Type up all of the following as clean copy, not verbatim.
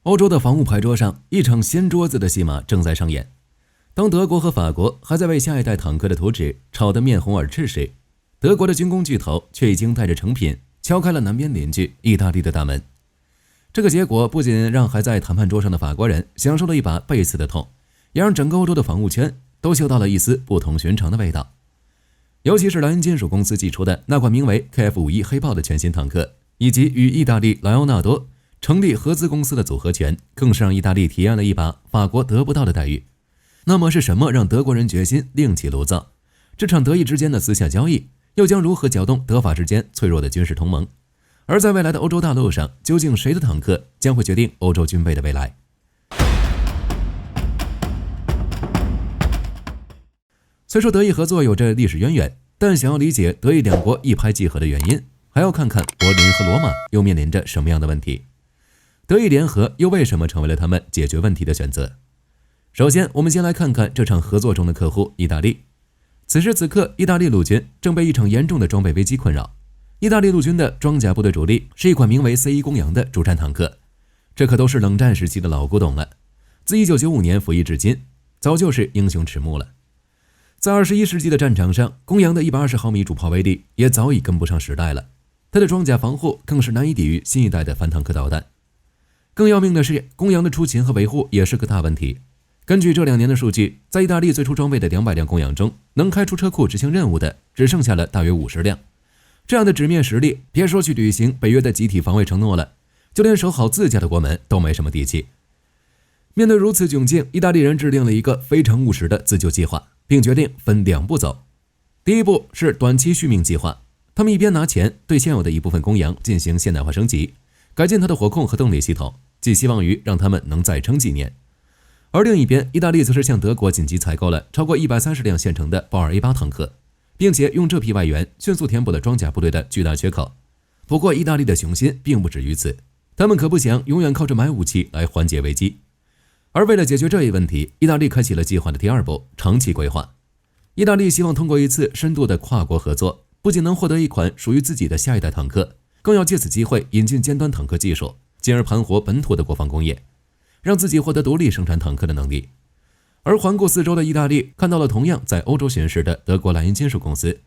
欧洲的防务牌桌上，一场掀桌子的戏码正在上演。当德国和法国还在为下一代坦克的图纸吵得面红耳赤时，德国的军工巨头却已经带着成品敲开了南边邻居意大利的大门。这个结果不仅让还在谈判桌上的法国人享受了一把背刺的痛，也让整个欧洲的防务圈都嗅到了一丝不同寻常的味道。尤其是莱茵金属公司寄出的那款名为 KF51 黑豹的全新坦克，以及与意大利莱奥纳多成立合资公司的组合拳，更是让意大利体验了一把法国得不到的待遇。那么是什么让德国人决心另起炉灶？这场德意之间的私下交易又将如何搅动德法之间脆弱的军事同盟？而在未来的欧洲大陆上，究竟谁的坦克将会决定欧洲军备的未来？虽说德意合作有着历史渊源，但想要理解德意两国一拍即合的原因，还要看看柏林和罗马又面临着什么样的问题。德意联合又为什么成为了他们解决问题的选择？首先，我们先来看看这场合作中的客户意大利。此时此刻，意大利陆军正被一场严重的装备危机困扰。意大利陆军的装甲部队主力是一款名为 C1 公羊的主战坦克，这可都是冷战时期的老古董了。自1995年服役至今，早就是英雄迟暮了。在21世纪的战场上，公羊的120毫米主炮威力也早已跟不上时代了，它的装甲防护更是难以抵御新一代的反坦克导弹。更要命的是，公羊的出勤和维护也是个大问题。根据这2年的数据，在意大利最初装备的200辆公羊中，能开出车库执行任务的只剩下了大约50辆。这样的直面实力，别说去履行北约的集体防卫承诺了，就连守好自家的国门都没什么底气。面对如此窘境，意大利人制定了一个非常务实的自救计划，并决定分2步走。第一步是短期续命计划，他们一边拿钱对现有的一部分公羊进行现代化升级，改进它的火控和动力系统，寄希望于让他们能再撑几年。而另一边，意大利则是向德国紧急采购了超过130辆现成的豹2 A8 坦克，并且用这批外援迅速填补了装甲部队的巨大缺口。不过，意大利的雄心并不止于此，他们可不想永远靠着买武器来缓解危机。而为了解决这一问题，意大利开启了计划的第2步——长期规划。意大利希望通过一次深度的跨国合作，不仅能获得一款属于自己的下一代坦克，更要借此机会引进尖端坦克技术，进而盘活本土的国防工业，让自己获得独立生产坦克的能力。而环顾四周的意大利看到了同样在欧洲巡视的德国莱茵金属公司，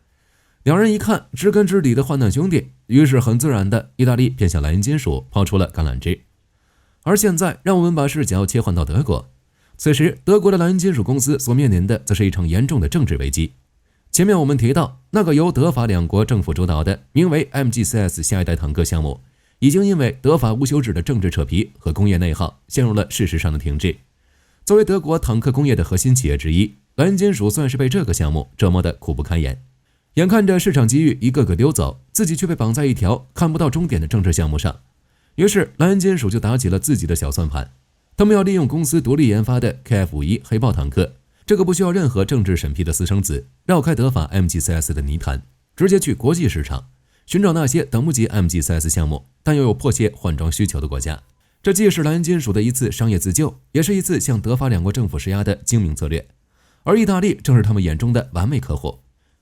两人一看知根知底的患难兄弟，于是很自然的，意大利便向莱茵金属抛出了橄榄枝。而现在，让我们把视角切换到德国。此时，德国的莱茵金属公司所面临的则是一场严重的政治危机。前面我们提到，那个由德法2国政府主导的名为 MGCS 下一代坦克项目，已经因为德法无休止的政治扯皮和工业内耗，陷入了事实上的停滞。作为德国坦克工业的核心企业之一，莱茵金属算是被这个项目折磨得苦不堪言。眼看着市场机遇一个个溜走，自己却被绑在一条看不到终点的政治项目上。于是，莱茵金属就打起了自己的小算盘。他们要利用公司独立研发的 KF51 黑豹坦克，这个不需要任何政治审批的私生子，绕开德法 MGCS 的泥潭，直接去国际市场，寻找那些等不及 MGCS 项目但又有迫切换装需求的国家。这既是莱茵金属的一次商业自救，也是一次向德法2国政府施压的精明策略。而意大利正是他们眼中的完美客户。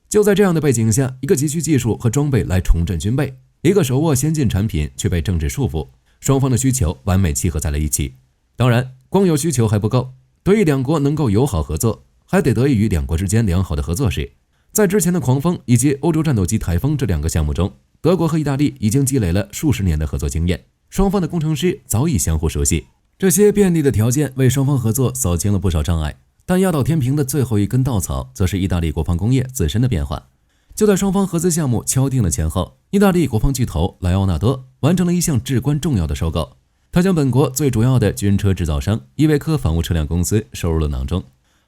就在这样的背景下，一个急需技术和装备来重振军备，一个手握先进产品却被政治束缚，双方的需求完美契合在了一起。当然，光有需求还不够，德意2国能够友好合作，还得得益于2国之间良好的合作史。在之前的狂风以及欧洲战斗机台风这2个项目中，德国和意大利已经积累了数十年的合作经验，双方的工程师早已相互熟悉。这些便利的条件为双方合作扫清了不少障碍，但压倒天平的最后一根稻草，则是意大利国防工业自身的变化。就在双方合资项目敲定的前后，意大利国防巨头莱奥纳多完成了一项至关重要的收购。他将本国最主要的军车制造商依维柯防务车辆公司收入了囊中。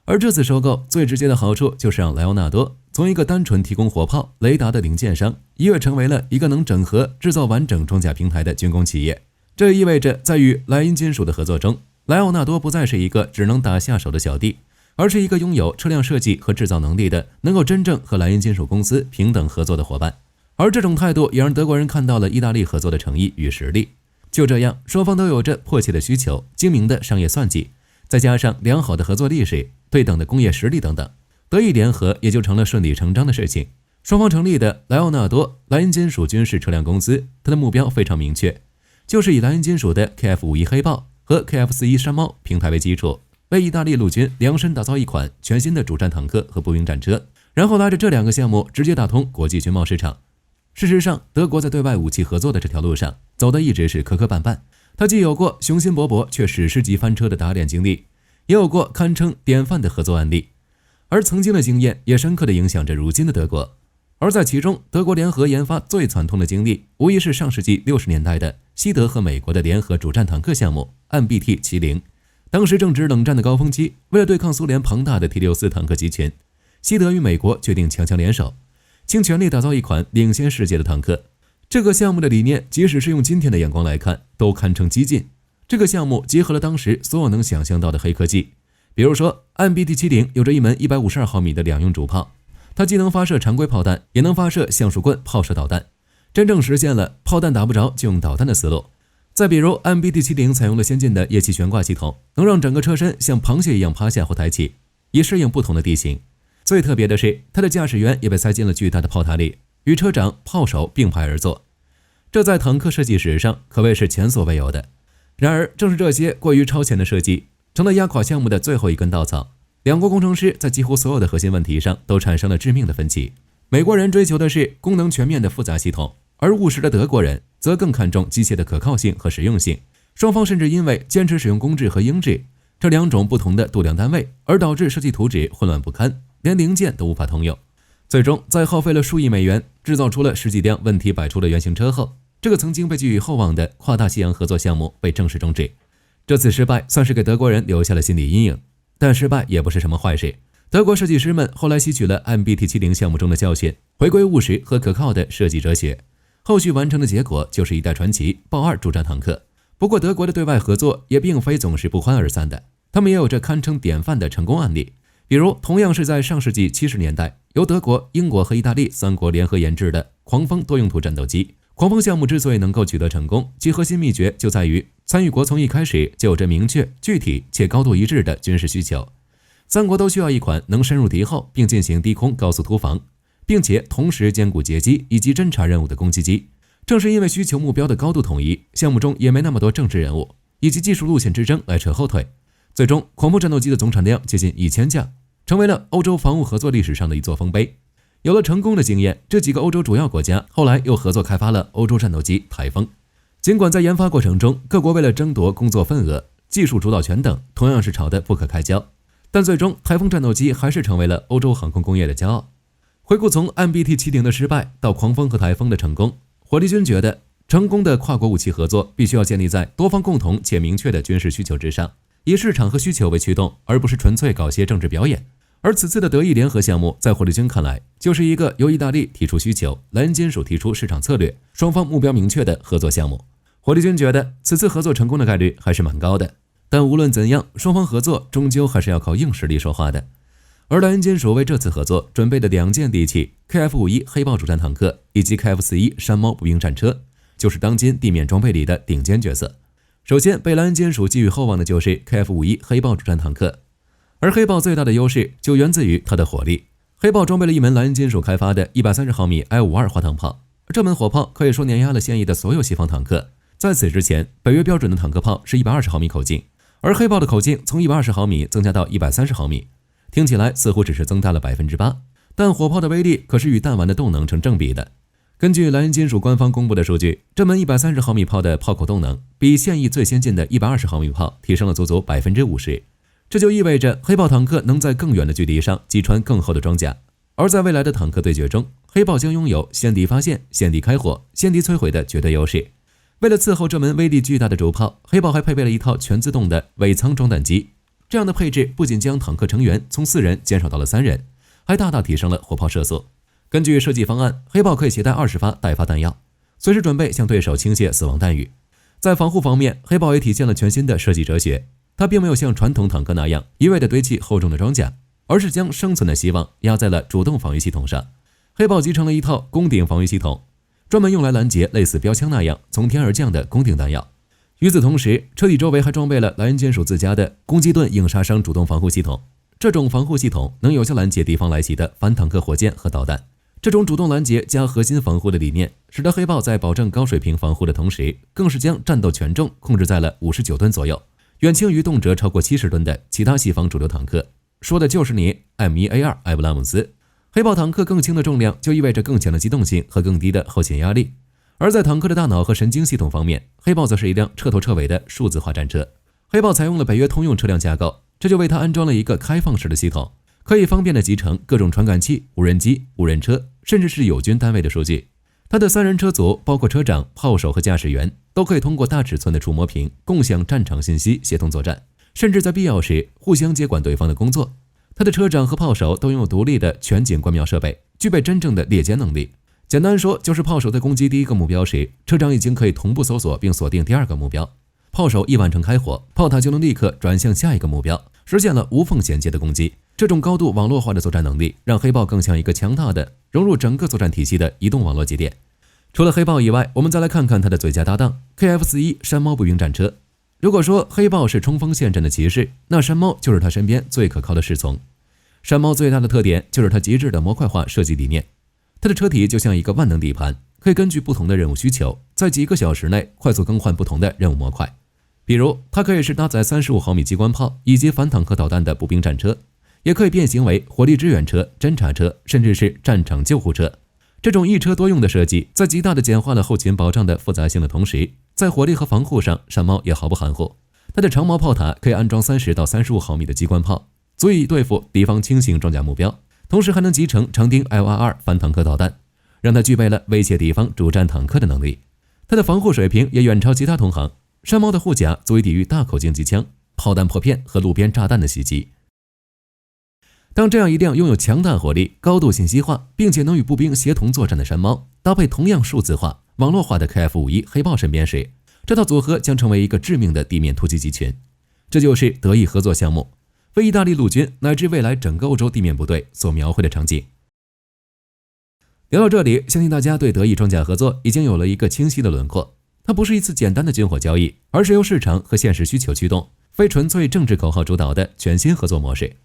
而这次收购最直接的好处，就是让莱奥纳多从一个单纯提供火炮、雷达的零件商，一跃成为了一个能整合制造完整装甲平台的军工企业。这意味着，在与莱茵金属的合作中，莱奥纳多不再是一个只能打下手的小弟，而是一个拥有车辆设计和制造能力的，能够真正和莱茵金属公司平等合作的伙伴。而这种态度也让德国人看到了意大利合作的诚意与实力。就这样，双方都有着迫切的需求、精明的商业算计，再加上良好的合作历史、对等的工业实力等等，德意联合也就成了顺理成章的事情。双方成立的莱奥纳多莱茵金属军事车辆公司，它的目标非常明确，就是以莱茵金属的 KF51 黑豹和 KF-41山猫平台为基础，为意大利陆军量身打造一款全新的主战坦克和步兵战车，然后拉着这2个项目直接打通国际军贸市场。事实上，德国在对外武器合作的这条路上走的一直是磕磕绊绊。它既有过雄心勃勃却史诗级翻车的打脸经历，也有过堪称典范的合作案例，而曾经的经验也深刻地影响着如今的德国。而在其中，德国联合研发最惨痛的经历，无疑是上世纪60年代的西德和美国的联合主战坦克项目 MBT-70。当时正值冷战的高峰期，为了对抗苏联庞大的 T-64坦克集群，西德与美国决定强强联手，倾全力打造一款领先世界的坦克。这个项目的理念，即使是用今天的眼光来看，都堪称激进。这个项目结合了当时所有能想象到的黑科技，比如说 MBT-70 有着一门152毫米的2用主炮，它既能发射常规炮弹，也能发射橡树棍炮射导弹，真正实现了炮弹打不着就用导弹的思路。再比如 MBT-70 采用了先进的液气悬挂系统，能让整个车身像螃蟹一样趴下或抬起，以适应不同的地形。最特别的是，它的驾驶员也被塞进了巨大的炮塔里，与车长、炮手并排而坐，这在坦克设计史上可谓是前所未有的。然而，正是这些过于超前的设计，成了压垮项目的最后一根稻草。两国工程师在几乎所有的核心问题上都产生了致命的分歧。美国人追求的是功能全面的复杂系统，而务实的德国人则更看重机械的可靠性和实用性。双方甚至因为坚持使用公制和英制这2种不同的度量单位，而导致设计图纸混乱不堪，连零件都无法通用。最终在耗费了数亿美元制造出了10几辆问题百出的原型车后，这个曾经被寄予厚望的跨大西洋合作项目被正式终止。这次失败算是给德国人留下了心理阴影，但失败也不是什么坏事。德国设计师们后来吸取了 MBT-70 项目中的教训，回归务实和可靠的设计哲学，后续完成的结果就是一代传奇豹2主战坦克。不过德国的对外合作也并非总是不欢而散的，他们也有着堪称典范的成功案例。比如同样是在上世纪70年代，由德国、英国和意大利3国联合研制的狂风多用途战斗机。狂风项目之所以能够取得成功，其核心秘诀就在于参与国从一开始就有着明确、具体且高度一致的军事需求。3国都需要一款能深入敌后并进行低空高速突防，并且同时兼顾截击以及侦察任务的攻击机。正是因为需求目标的高度统一，项目中也没那么多政治人物以及技术路线之争来扯后腿。最终，狂风战斗机的总产量接近1000架，成为了欧洲防务合作历史上的一座丰碑。有了成功的经验，这几个欧洲主要国家后来又合作开发了欧洲战斗机台风。尽管在研发过程中，各国为了争夺工作份额、技术主导权等，同样是吵得不可开交，但最终台风战斗机还是成为了欧洲航空工业的骄傲。回顾从 MBT-70 的失败到狂风和台风的成功，火力军觉得成功的跨国武器合作必须要建立在多方共同且明确的军事需求之上，以市场和需求为驱动，而不是纯粹搞些政治表演。而此次的德意联合项目，在火力军看来，就是一个由意大利提出需求，莱茵金属提出市场策略，双方目标明确的合作项目。火力军觉得此次合作成功的概率还是蛮高的，但无论怎样，双方合作终究还是要靠硬实力说话的。而莱茵金属为这次合作准备的2件利器 KF-51 黑豹主战坦克以及 KF-41山猫步兵战车，就是当今地面装备里的顶尖角色。首先被莱茵金属寄予厚望的就是 KF-51 黑豹主战坦克，而黑豹最大的优势就源自于它的火力。黑豹装备了一门莱茵金属开发的130毫米 I52滑膛炮，这门火炮可以说碾压了现役的所有西方坦克。在此之前，北约标准的坦克炮是120毫米口径，而黑豹的口径从120毫米增加到130毫米，听起来似乎只是增大了 8%， 但火炮的威力可是与弹丸的动能成正比的。根据莱茵金属官方公布的数据，这门130毫米炮的炮口动能比现役最先进的120毫米炮提升了足足 50%。这就意味着黑豹坦克能在更远的距离上击穿更厚的装甲，而在未来的坦克对决中，黑豹将拥有先敌发现、先敌开火、先敌摧毁的绝对优势。为了伺候这门威力巨大的主炮，黑豹还配备了一套全自动的尾舱装弹机。这样的配置不仅将坦克成员从4人减少到了3人，还大大提升了火炮射速。根据设计方案，黑豹可以携带20发待发弹药，随时准备向对手倾泻死亡弹雨。在防护方面，黑豹也体现了全新的设计哲学。它并没有像传统坦克那样一味地堆砌厚重的装甲，而是将生存的希望压在了主动防御系统上。黑豹集成了一套攻顶防御系统，专门用来拦截类似标枪那样从天而降的攻顶弹药。与此同时，车体周围还装备了莱茵金属自家的攻击盾硬杀伤主动防护系统。这种防护系统能有效拦截敌方来袭的反坦克火箭和导弹。这种主动拦截加核心防护的理念，使得黑豹在保证高水平防护的同时，更是将战斗权重控制在了59吨左右。远轻于动辄超过70吨的其他西方主流坦克，说的就是你 M1A2 艾布拉姆斯。黑豹坦克更轻的重量就意味着更强的机动性和更低的后勤压力。而在坦克的大脑和神经系统方面，黑豹则是一辆彻头彻尾的数字化战车。黑豹采用了北约通用车辆架构，这就为它安装了一个开放式的系统，可以方便地集成各种传感器、无人机、无人车，甚至是友军单位的数据。它的3人车组包括车长、炮手和驾驶员，都可以通过大尺寸的触摸屏共享战场信息，协同作战，甚至在必要时互相接管对方的工作。它的车长和炮手都拥有独立的全景观瞄设备，具备真正的猎歼能力。简单说，就是炮手在攻击第一个目标时，车长已经可以同步搜索并锁定第二个目标。炮手一完成开火，炮塔就能立刻转向下一个目标，实现了无缝衔接的攻击。这种高度网络化的作战能力，让黑豹更像一个强大的融入整个作战体系的移动网络节点。除了黑豹以外，我们再来看看它的最佳搭档 KF-41山猫步兵战车。如果说黑豹是冲锋陷阵的骑士，那山猫就是它身边最可靠的侍从。山猫最大的特点就是它极致的模块化设计理念。它的车体就像一个万能底盘，可以根据不同的任务需求，在几个小时内快速更换不同的任务模块。比如，它可以是搭载35毫米机关炮以及反坦克导弹的步兵战车，也可以变形为火力支援车、侦察车，甚至是战场救护车。这种一车多用的设计，在极大地简化了后勤保障的复杂性的同时，在火力和防护上，山猫也毫不含糊。它的长矛炮塔可以安装30到35毫米的机关炮，足以对付敌方轻型装甲目标，同时还能集成长钉 L22反坦克导弹，让它具备了威胁敌方主战坦克的能力。它的防护水平也远超其他同行，山猫的护甲足以抵御大口径机枪、炮弹破片和路边炸弹的袭击。当这样一辆拥有强大火力、高度信息化，并且能与步兵协同作战的山猫，搭配同样数字化、网络化的 KF-51黑豹身边时，这套组合将成为一个致命的地面突击集群。这就是德意合作项目，为意大利陆军乃至未来整个欧洲地面部队所描绘的场景。聊到这里，相信大家对德意装甲合作已经有了一个清晰的轮廓。它不是一次简单的军火交易，而是由市场和现实需求驱动，非纯粹政治口号主导的全新合作模式。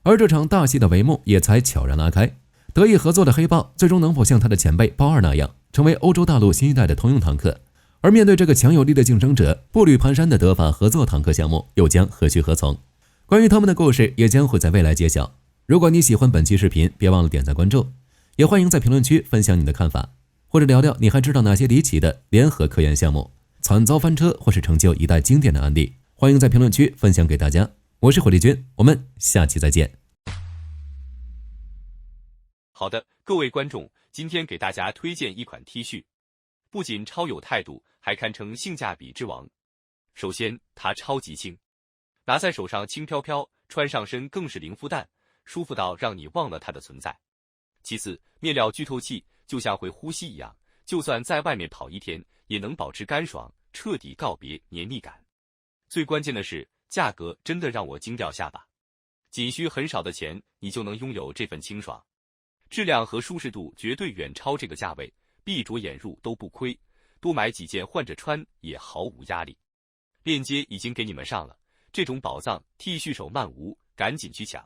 而这场大戏的帷幕也才悄然拉开。德意合作的黑豹最终能否像他的前辈豹2那样，成为欧洲大陆新一代的通用坦克？而面对这个强有力的竞争者，步履蹒跚的德法合作坦克项目又将何去何从？关于他们的故事也将会在未来揭晓。如果你喜欢本期视频，别忘了点赞关注，也欢迎在评论区分享你的看法，或者聊聊你还知道哪些离奇的联合科研项目、惨遭翻车或是成就一代经典的案例，欢迎在评论区分享给大家。我是火力军，我们下期再见。好的，各位观众，今天给大家推荐一款 T 恤，不仅超有态度，还堪称性价比之王。首先，它超级轻，拿在手上轻飘飘，穿上身更是零负担，舒服到让你忘了它的存在。其次，面料具透气，就像会呼吸一样，就算在外面跑一天，也能保持干爽，彻底告别黏腻感。最关键的是，价格真的让我惊掉下巴，仅需很少的钱，你就能拥有这份清爽。质量和舒适度绝对远超这个价位，闭着眼入都不亏，多买几件换着穿也毫无压力。链接已经给你们上了，这种宝藏 T 恤手慢无，赶紧去抢。